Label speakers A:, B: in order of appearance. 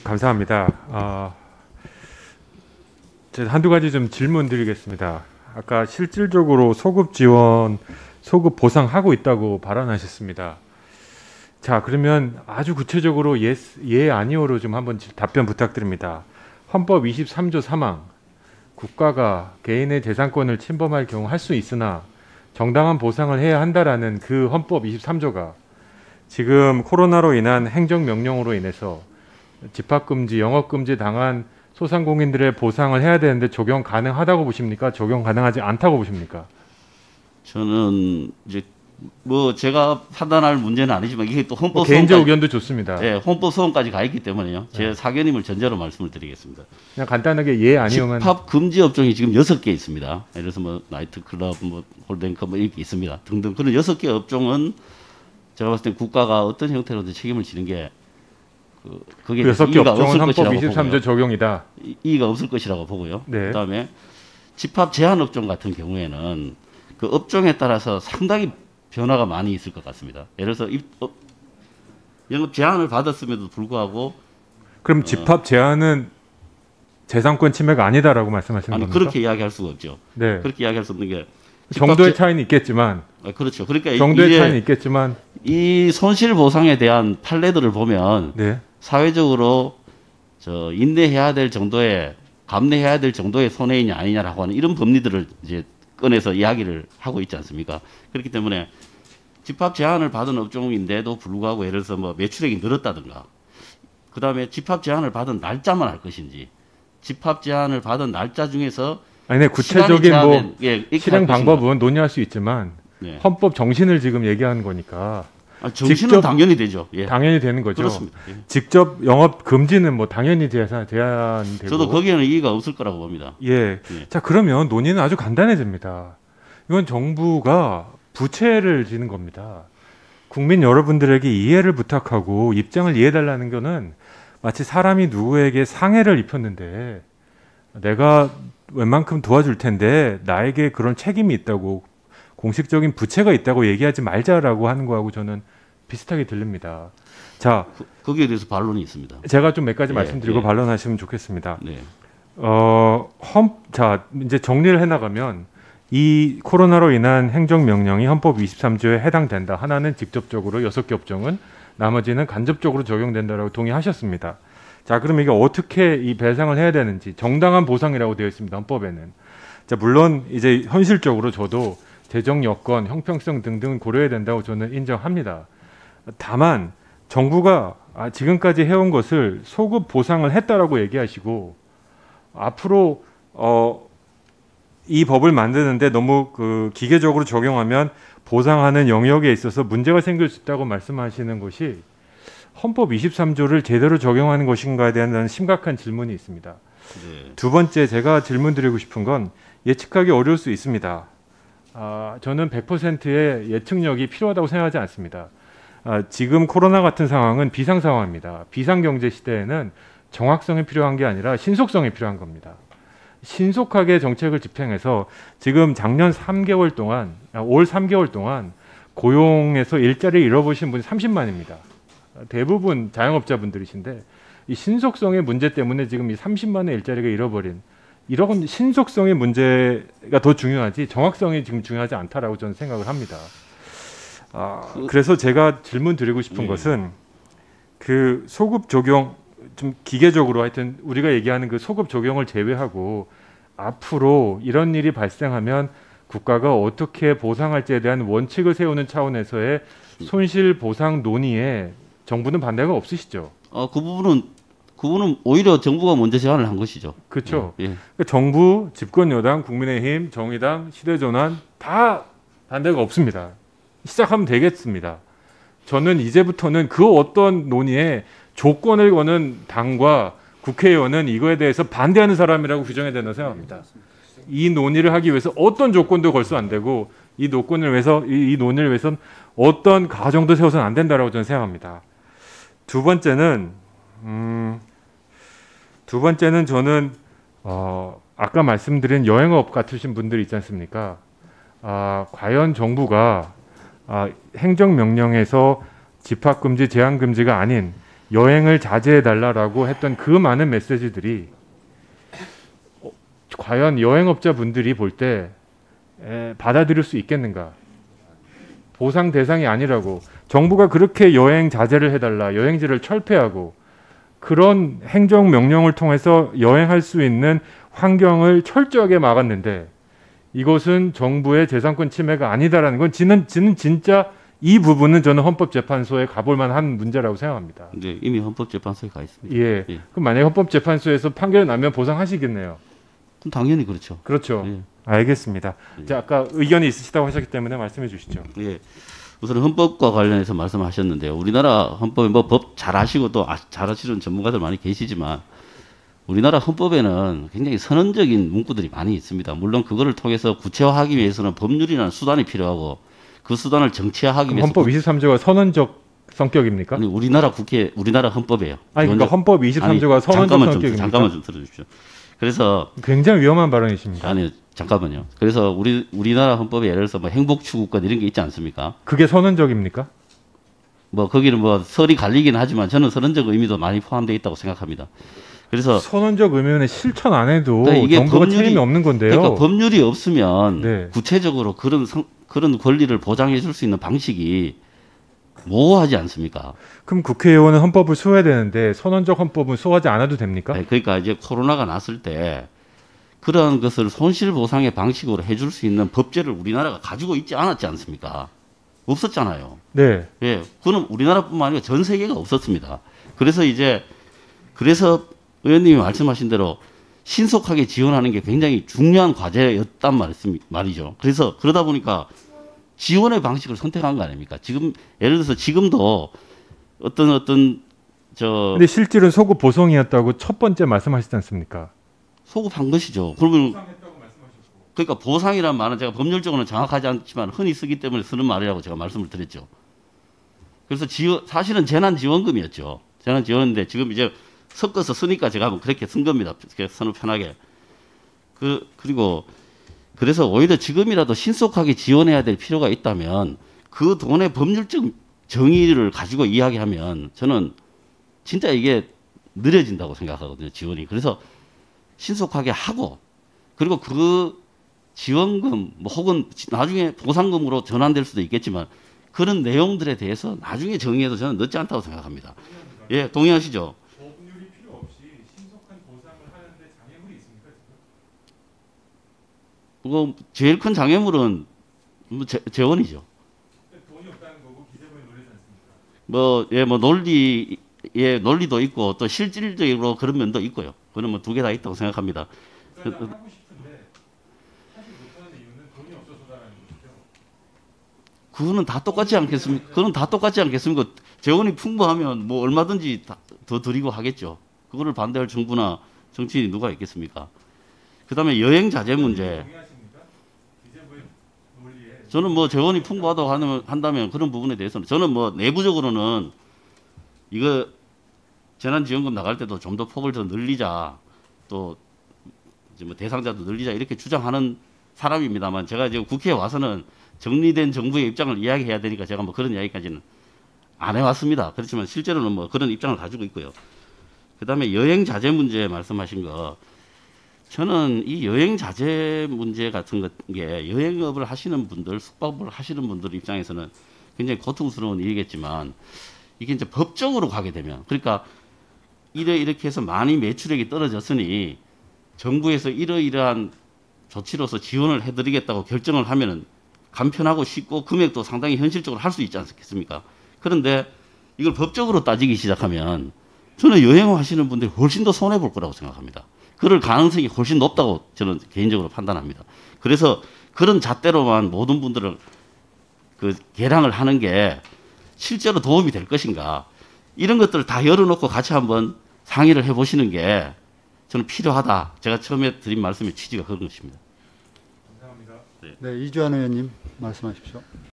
A: 감사합니다. 제가 한두 가지 좀 질문 드리겠습니다. 아까 실질적으로 소급 지원, 소급 보상하고 있다고 발언하셨습니다. 자, 그러면 아주 구체적으로 예, 아니오로 좀 한번 답변 부탁드립니다. 헌법 23조 3항, 국가가 개인의 재산권을 침범할 경우 할 수 있으나 정당한 보상을 해야 한다라는 그 헌법 23조가 지금 코로나로 인한 행정명령으로 인해서 집합금지, 영업금지 당한 소상공인들의 보상을 해야 되는데 적용 가능하다고 보십니까? 적용 가능하지 않다고 보십니까?
B: 저는 이제 뭐 제가 판단할 문제는 아니지만 이게 또 헌법
A: 개인적 의견도 좋습니다.
B: 네, 헌법 소원까지 가 있기 때문에요. 제 사견임을 전제로 말씀을 드리겠습니다.
A: 그냥 간단하게 예 아니오면
B: 집합 금지 업종이 지금 6개 있습니다. 예를 들어서 뭐 나이트클럽, 뭐 홀딩클럽 뭐 이렇게 있습니다. 등등 그런 6개 업종은 제가 봤을 때 국가가 어떤 형태로든 책임을 지는 게 그게
A: 6개 업종은 헌법 23조 적용이다.
B: 이의가 없을 것이라고 보고요.
A: 네.
B: 그다음에 집합 제한 업종 같은 경우에는 그 업종에 따라서 상당히 변화가 많이 있을 것 같습니다. 예를 들어서 영업 제한을 받았음에도 불구하고
A: 그럼 집합 제한은 재산권 침해가 아니다라고 말씀하시는
B: 아니
A: 겁니까?
B: 그렇게 이야기할 수가 없죠.
A: 네.
B: 그렇게 이야기할 수 없는 게
A: 정도의 차이는 있겠지만
B: 그렇죠. 그러니까
A: 정도의 차이는 있겠지만
B: 이 손실 보상에 대한 판례들을 보면
A: 네.
B: 사회적으로 인내해야 될 정도의 감내해야 될 정도의 손해이냐 아니냐라고 하는 이런 법리들을 이제 꺼내서 이야기를 하고 있지 않습니까? 그렇기 때문에 집합 제한을 받은 업종인데도 불구하고 예를 들어서 뭐 매출액이 늘었다든가 그다음에 집합 제한을 받은 날짜만 할 것인지 집합 제한을 받은 날짜 중에서
A: 아니, 구체적인 뭐 실행 방법은
B: 것인가.
A: 논의할 수 있지만
B: 네.
A: 헌법 정신을 지금 얘기하는 거니까
B: 정신은
A: 직접
B: 당연히 되죠. 예.
A: 당연히 되는 거죠.
B: 그렇습니다. 예.
A: 직접 영업 금지는 뭐 당연히 제한되고.
B: 저도 거기에는 이의가 없을 거라고 봅니다.
A: 예.
B: 예.
A: 자, 그러면 논의는 아주 간단해집니다. 이건 정부가 부채를 지는 겁니다. 국민 여러분들에게 이해를 부탁하고 입장을 이해해달라는 거는 마치 사람이 누구에게 상해를 입혔는데 내가 웬만큼 도와줄 텐데 나에게 그런 책임이 있다고 공식적인 부채가 있다고 얘기하지 말자라고 하는 거하고 저는 비슷하게 들립니다. 자,
B: 거기에 대해서 반론이 있습니다.
A: 제가 좀 몇 가지
B: 예,
A: 말씀드리고
B: 예.
A: 반론하시면 좋겠습니다.
B: 네.
A: 자, 이제 정리를 해나가면 이 코로나로 인한 행정명령이 헌법 23조에 해당된다. 하나는 직접적으로 6개 업종은 나머지는 간접적으로 적용된다라고 동의하셨습니다. 자, 그럼 이게 어떻게 이 배상을 해야 되는지 정당한 보상이라고 되어 있습니다. 헌법에는. 자, 물론 이제 현실적으로 저도 재정 여건, 형평성 등등 고려해야 된다고 저는 인정합니다. 다만 정부가 지금까지 해온 것을 소급 보상을 했다라고 얘기하시고 앞으로 이 법을 만드는데 너무 기계적으로 적용하면 보상하는 영역에 있어서 문제가 생길 수 있다고 말씀하시는 것이 헌법 23조를 제대로 적용하는 것인가에 대한 심각한 질문이 있습니다.
B: 네.
A: 두 번째 제가 질문 드리고 싶은 건 예측하기 어려울 수 있습니다. 저는 100%의 예측력이 필요하다고 생각하지 않습니다. 지금 코로나 같은 상황은 비상 상황입니다. 비상경제 시대에는 정확성이 필요한 게 아니라 신속성이 필요한 겁니다. 신속하게 정책을 집행해서 지금 작년 3개월 동안, 올 3개월 동안 고용에서 일자리를 잃어버리신 분이 30만입니다. 대부분 자영업자분들이신데 이 신속성의 문제 때문에 지금 이 30만의 일자리가 잃어버린 이런 신속성의 문제가 더 중요하지 정확성이 지금 중요하지 않다라고 저는 생각을 합니다. 그래서 제가 질문 드리고 싶은 것은 그 소급 적용 좀 기계적으로 하여튼 우리가 얘기하는 그 소급 적용을 제외하고 앞으로 이런 일이 발생하면 국가가 어떻게 보상할지에 대한 원칙을 세우는 차원에서의 손실 보상 논의에 정부는 반대가 없으시죠?
B: 그 부분은 오히려 정부가 먼저 제안을 한 것이죠.
A: 그렇죠.
B: 예.
A: 그러니까 정부, 집권 여당, 국민의힘, 정의당, 시대전환 다 반대가 없습니다. 시작하면 되겠습니다. 저는 이제부터는 그 어떤 논의에 조건을 거는 당과 국회의원은 이거에 대해서 반대하는 사람이라고 규정해야 된다고 생각합니다. 이 논의를 하기 위해서 어떤 조건도 걸수 안 되고 이 논의를 위해서는 어떤 가정도 세워서는 안 된다라고 저는 생각합니다. 두 번째는 저는 아까 말씀드린 여행업 같으신 분들 있지 않습니까? 과연 정부가 행정명령에서 집합금지, 제한금지가 아닌 여행을 자제해달라고 했던 그 많은 메시지들이 과연 여행업자분들이 볼 때 받아들일 수 있겠는가? 보상 대상이 아니라고 정부가 그렇게 여행 자제를 해달라, 여행지를 철폐하고 그런 행정명령을 통해서 여행할 수 있는 환경을 철저하게 막았는데 이것은 정부의 재산권 침해가 아니다라는 건 지는 진짜 이 부분은 저는 헌법재판소에 가볼 만한 문제라고 생각합니다.
B: 네, 이미 헌법재판소에 가 있습니다.
A: 예.
B: 예.
A: 그럼 만약에 헌법재판소에서 판결이 나면 보상하시겠네요.
B: 그럼 당연히 그렇죠.
A: 그렇죠.
B: 예.
A: 알겠습니다. 자, 아까 의견이 있으시다고 하셨기 때문에 말씀해 주시죠.
B: 예. 우선 헌법과 관련해서 말씀하셨는데요. 우리나라 헌법에 뭐 법 잘 아시고 또 잘 아시는 전문가들 많이 계시지만 우리나라 헌법에는 굉장히 선언적인 문구들이 많이 있습니다. 물론 그거를 통해서 구체화하기 위해서는 법률이라는 수단이 필요하고 그 수단을 정치화하기 위해서
A: 헌법 23조가 선언적 성격입니까?
B: 아니 우리나라 국회 우리나라 헌법이에요.
A: 아니 그러니까 헌법 23조가 선언적 성격입니까?
B: 잠깐만 좀 들어주십시오. 그래서
A: 굉장히 위험한 발언이십니다.
B: 아니 잠깐만요. 그래서 우리나라 헌법에 예를 들어서 뭐 행복추구권 이런 게 있지 않습니까?
A: 그게 선언적입니까?
B: 뭐 거기는 뭐 설이 갈리긴 하지만 저는 선언적 의미도 많이 포함되어 있다고 생각합니다. 그래서
A: 선언적 의미는 실천 안 해도
B: 그러니까 이게
A: 정부가
B: 법률이-
A: 책임이 없는 건데요.
B: 그러니까 법률이 없으면
A: 네.
B: 구체적으로 그런 권리를 보장해 줄 수 있는 방식이 모호하지 않습니까?
A: 그럼 국회의원은 헌법을 수호해야 되는데 선언적 헌법은 수호하지 않아도 됩니까?
B: 네, 그러니까 이제 코로나가 났을 때 그런 것을 손실보상의 방식으로 해줄 수 있는 법제를 우리나라가 가지고 있지 않았지 않습니까? 없었잖아요.
A: 네.
B: 예, 그는 우리나라뿐만 아니라 전 세계가 없었습니다. 그래서 의원님이 말씀하신 대로 신속하게 지원하는 게 굉장히 중요한 과제였단 말이죠. 그래서 그러다 보니까 지원의 방식을 선택한 거 아닙니까? 지금 예를 들어서 지금도
A: 근데 실질은 소급 보송이었다고 첫 번째 말씀하시지 않습니까?
B: 소급한 것이죠. 그러면 그러니까 보상이란 말은 제가 법률적으로는 정확하지 않지만 흔히 쓰기 때문에 쓰는 말이라고 제가 말씀을 드렸죠. 그래서 사실은 재난지원금이었죠. 재난지원인데 지금 이제 섞어서 쓰니까 제가 한번 그렇게 쓴 겁니다. 서로 편하게. 그리고 그래서 오히려 지금이라도 신속하게 지원해야 될 필요가 있다면 그 돈의 법률적 정의를 가지고 이야기하면 저는 진짜 이게 느려진다고 생각하거든요. 지원이. 그래서 신속하게 하고 그리고 그 지원금 뭐 혹은 나중에 보상금으로 전환될 수도 있겠지만 그런 내용들에 대해서 나중에 정의해도 저는 늦지 않다고 생각합니다. 예, 동의하시죠?
A: 법률이 필요 없이 신속한 보상을 하는데 장애물이 있습니까?
B: 그거 제일 큰 장애물은 뭐 재원이죠.
A: 돈이 없다는 거고 기재부의 논리지 않습니까?
B: 뭐, 예, 뭐 논리도 있고 또 실질적으로 그런 면도 있고요. 그런 뭐 두 개 다 있다고 생각합니다.
A: 하고 싶은데 사실 못하는 이유는 돈이 없어서라는 거죠.
B: 그거는 다 똑같지 않겠습니까? 그건 다 똑같지 않겠습니까? 재원이 풍부하면 뭐 얼마든지 더 드리고 하겠죠. 그거를 반대할 정부나 정치인이 누가 있겠습니까? 그다음에 여행 자제 문제.
A: 동의하십니까? 기재부의 논리에
B: 저는 뭐 재원이 풍부하다고 한다면 그런 부분에 대해서는 저는 뭐 내부적으로는 이거 재난지원금 나갈 때도 좀 더 폭을 더 늘리자 또 이제 뭐 대상자도 늘리자 이렇게 주장하는 사람입니다만 제가 지금 국회에 와서는 정리된 정부의 입장을 이야기해야 되니까 제가 뭐 그런 이야기까지는 안 해왔습니다. 그렇지만 실제로는 뭐 그런 입장을 가지고 있고요. 그다음에 여행 자제 문제 말씀하신 거 저는 이 여행 자제 문제 같은 게 여행업을 하시는 분들, 숙박업을 하시는 분들 입장에서는 굉장히 고통스러운 일이겠지만 이게 이제 법적으로 가게 되면 그러니까 이렇게 해서 많이 매출액이 떨어졌으니 정부에서 이러이러한 조치로서 지원을 해드리겠다고 결정을 하면은 간편하고 쉽고 금액도 상당히 현실적으로 할 수 있지 않겠습니까? 그런데 이걸 법적으로 따지기 시작하면 저는 여행하시는 분들이 훨씬 더 손해볼 거라고 생각합니다. 그럴 가능성이 훨씬 높다고 저는 개인적으로 판단합니다. 그래서 그런 잣대로만 모든 분들을 개량을 하는 게 실제로 도움이 될 것인가 이런 것들을 다 열어놓고 같이 한번 상의를 해보시는 게 저는 필요하다. 제가 처음에 드린 말씀의 취지가 그런 것입니다.
A: 감사합니다.
C: 네, 이주환 의원님 말씀하십시오.